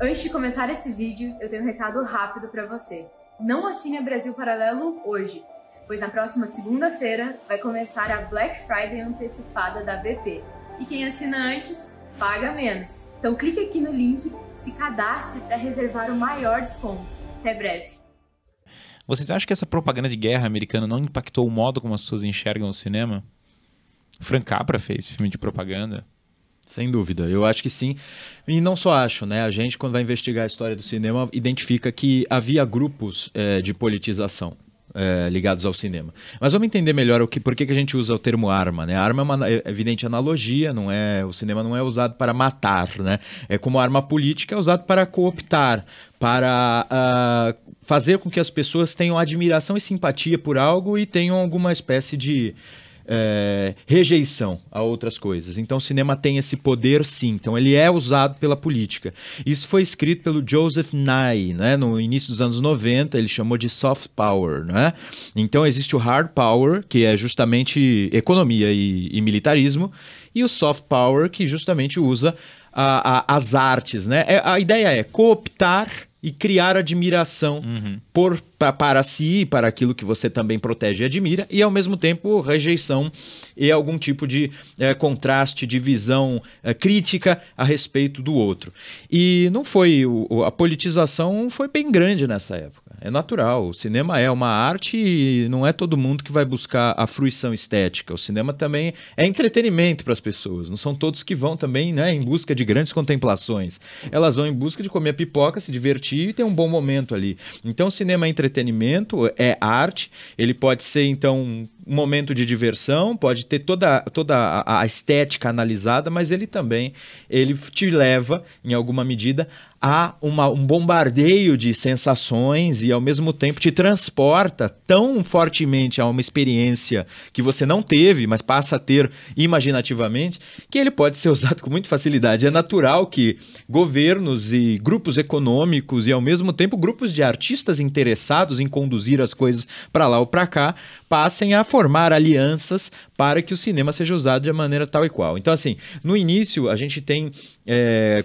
Antes de começar esse vídeo, eu tenho um recado rápido para você. Não assine a Brasil Paralelo hoje, pois na próxima segunda-feira vai começar a Black Friday antecipada da BP. E quem assina antes, paga menos. Então clique aqui no link, se cadastre para reservar o maior desconto. Até breve. Vocês acham que essa propaganda de guerra americana não impactou o modo como as pessoas enxergam o cinema? Frank Capra fez filme de propaganda. Sem dúvida, eu acho que sim. E não só acho, né? A gente, quando vai investigar a história do cinema, identifica que havia grupos de politização ligados ao cinema. Mas vamos entender melhor por que a gente usa o termo arma, né? A arma é uma evidente analogia, o cinema não é usado para matar, né? É como arma política, é usado para cooptar, para fazer com que as pessoas tenham admiração e simpatia por algo e tenham alguma espécie de rejeição a outras coisas. Então o cinema tem esse poder, sim. Então ele é usado pela política. Isso foi escrito pelo Joseph Nye, né? No início dos anos 90, ele chamou de soft power, né? Então existe o hard power, que é justamente economia e militarismo, e o soft power, que justamente usa as artes, né? A ideia é cooptar e criar admiração para si e para aquilo que você também protege e admira, e ao mesmo tempo rejeição e algum tipo de contraste, de visão crítica a respeito do outro. E não foi, a politização foi bem grande nessa época. É natural, o cinema é uma arte e não é todo mundo que vai buscar a fruição estética. O cinema também é entretenimento para as pessoas, não são todos que vão também, né, em busca de grandes contemplações. Elas vão em busca de comer pipoca, se divertir e ter um bom momento ali. Então o cinema é entretenimento, é arte, ele pode ser então um momento de diversão, pode ter toda a estética analisada, mas ele te leva, em alguma medida, a um bombardeio de sensações e ao mesmo tempo te transporta tão fortemente a uma experiência que você não teve, mas passa a ter imaginativamente, que ele pode ser usado com muita facilidade. É natural que governos e grupos econômicos e ao mesmo tempo grupos de artistas interessados em conduzir as coisas para lá ou para cá passem a formar alianças para que o cinema seja usado de maneira tal e qual. Então, assim, no início a gente tem,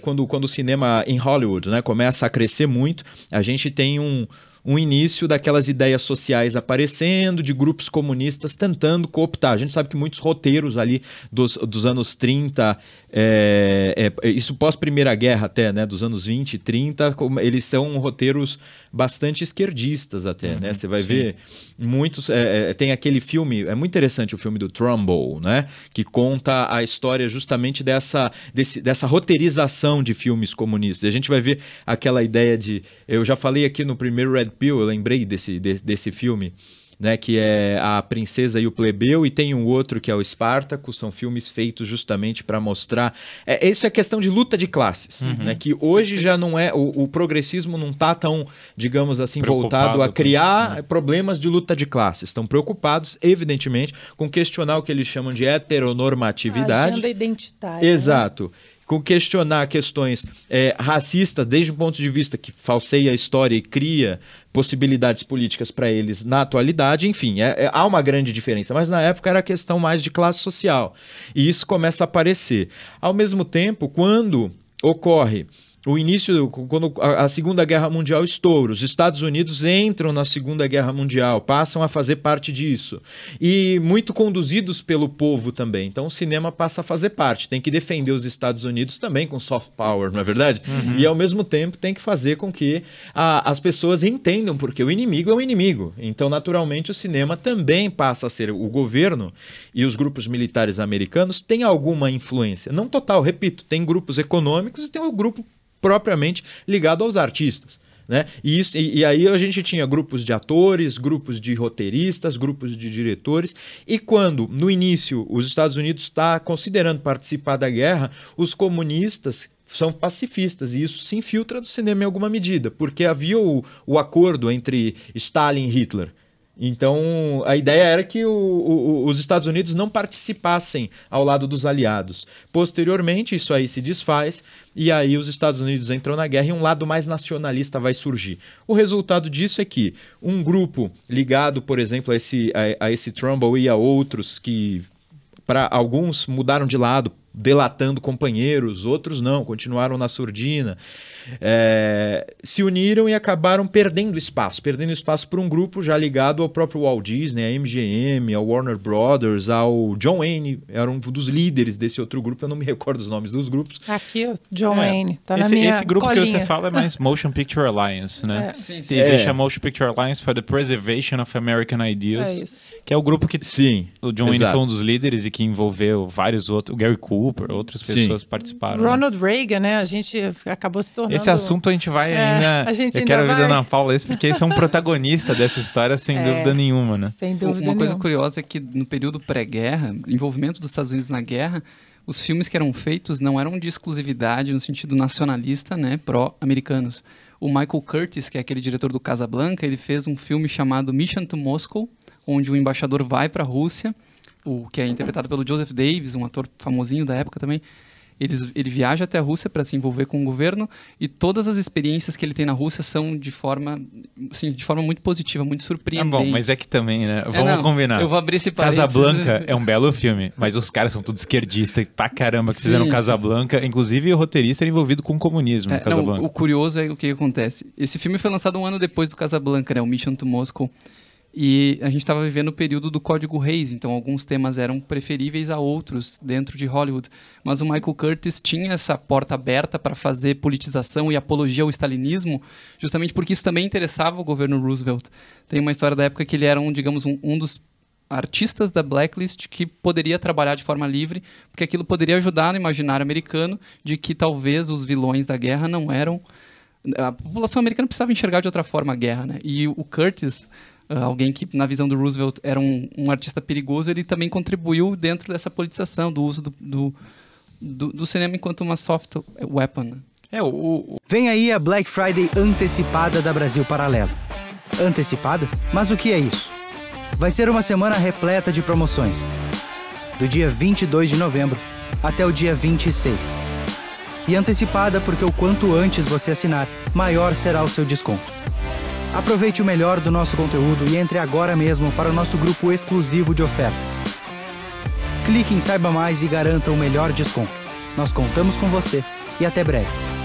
quando o cinema em Hollywood, né, começa a crescer muito, a gente tem um início daquelas ideias sociais aparecendo, de grupos comunistas tentando cooptar. A gente sabe que muitos roteiros ali dos anos 30, isso pós-Primeira Guerra até, né, dos anos 20 e 30, eles são roteiros bastante esquerdistas até, né? Você vai ver muitos... tem aquele filme, é muito interessante o filme do Trumbo, né? Que conta a história justamente dessa roteirização de filmes comunistas. A gente vai ver aquela ideia de... Eu já falei aqui no primeiro Red Pill, eu lembrei desse filme, né, que é A Princesa e o Plebeu, e tem um outro que é o Espartaco. São filmes feitos justamente para mostrar... Isso é questão de luta de classes, né, que hoje já não é... O progressismo não está tão, digamos assim, voltado a criar problemas de luta de classes. Estão preocupados, evidentemente, com questionar o que eles chamam de heteronormatividade. A agenda identitária. Exato. Né? Com questionar questões racistas, desde um ponto de vista que falseia a história e cria possibilidades políticas para eles na atualidade. Enfim, há uma grande diferença, mas na época era questão mais de classe social. E isso começa a aparecer. Ao mesmo tempo, quando ocorre o início, quando a Segunda Guerra Mundial estoura, os Estados Unidos entram na Segunda Guerra Mundial, passam a fazer parte disso. E muito conduzidos pelo povo também. Então o cinema passa a fazer parte. Tem que defender os Estados Unidos também com soft power, não é verdade? E ao mesmo tempo tem que fazer com que as pessoas entendam, porque o inimigo é o inimigo. Então naturalmente o cinema também passa a ser o governo, e os grupos militares americanos têm alguma influência. Não total, repito, tem grupos econômicos e tem o grupo propriamente ligado aos artistas, né? E aí a gente tinha grupos de atores, grupos de roteiristas, grupos de diretores, e quando no início os Estados Unidos está considerando participar da guerra, os comunistas são pacifistas, e isso se infiltra no cinema em alguma medida, porque havia o acordo entre Stalin e Hitler. Então, a ideia era que os Estados Unidos não participassem ao lado dos aliados. Posteriormente, isso aí se desfaz, e aí os Estados Unidos entram na guerra e um lado mais nacionalista vai surgir. O resultado disso é que um grupo ligado, por exemplo, a esse Trumbull e a outros que, para alguns, mudaram de lado, delatando companheiros, outros não, continuaram na surdina. Se uniram e acabaram perdendo espaço por um grupo já ligado ao próprio Walt Disney, à MGM, ao Warner Brothers, ao John Wayne, era um dos líderes desse outro grupo, eu não me recordo os nomes dos grupos. Aqui, o John Wayne, tá na minha Esse grupo colinha. que você fala é mais Motion Picture Alliance, né? Sim, sim. Existe a Motion Picture Alliance for the Preservation of American Ideals, que é o grupo que o John Wayne foi um dos líderes e que envolveu vários outros, o Gary Cooper, outras pessoas participaram. Ronald Reagan, né? A gente acabou se tornando... Esse assunto a gente vai ainda... Eu quero ver a Ana Paula esse, porque esse é um protagonista dessa história, sem dúvida nenhuma, né? Sem dúvida nenhuma. Uma coisa curiosa é que no período pré-guerra, envolvimento dos Estados Unidos na guerra, os filmes que eram feitos não eram de exclusividade no sentido nacionalista, né? Pró-americanos. O Michael Curtiz, que é aquele diretor do Casablanca, ele fez um filme chamado Mission to Moscow, onde o embaixador vai para a Rússia, que é interpretado pelo Joseph Davis, um ator famosinho da época também. Ele viaja até a Rússia para se envolver com o governo e todas as experiências que ele tem na Rússia são de forma muito positiva, muito surpreendente. Bom, mas é que também, né? Vamos combinar. Eu vou abrir esse parênteses. Casablanca é um belo filme, mas os caras são tudo esquerdistas pra caramba que fizeram Casablanca. Inclusive o roteirista era envolvido com o comunismo no Casablanca. O curioso é o que acontece. Esse filme foi lançado um ano depois do Casablanca, né? O Mission to Moscow. E a gente estava vivendo o período do Código Reis, então alguns temas eram preferíveis a outros dentro de Hollywood. Mas o Michael Curtiz tinha essa porta aberta para fazer politização e apologia ao stalinismo, justamente porque isso também interessava o governo Roosevelt. Tem uma história da época que ele era um dos artistas da Blacklist que poderia trabalhar de forma livre, porque aquilo poderia ajudar no imaginário americano de que talvez os vilões da guerra não eram... A população americana precisava enxergar de outra forma a guerra, né? E o Curtiz... alguém que, na visão do Roosevelt, era um artista perigoso, ele também contribuiu dentro dessa politização, do uso do cinema enquanto uma soft weapon. Vem aí a Black Friday antecipada da Brasil Paralelo. Antecipada? Mas o que é isso? Vai ser uma semana repleta de promoções. Do dia 22 de novembro até o dia 26. E antecipada porque o quanto antes você assinar, maior será o seu desconto. Aproveite o melhor do nosso conteúdo e entre agora mesmo para o nosso grupo exclusivo de ofertas. Clique em Saiba Mais e garanta o melhor desconto. Nós contamos com você e até breve.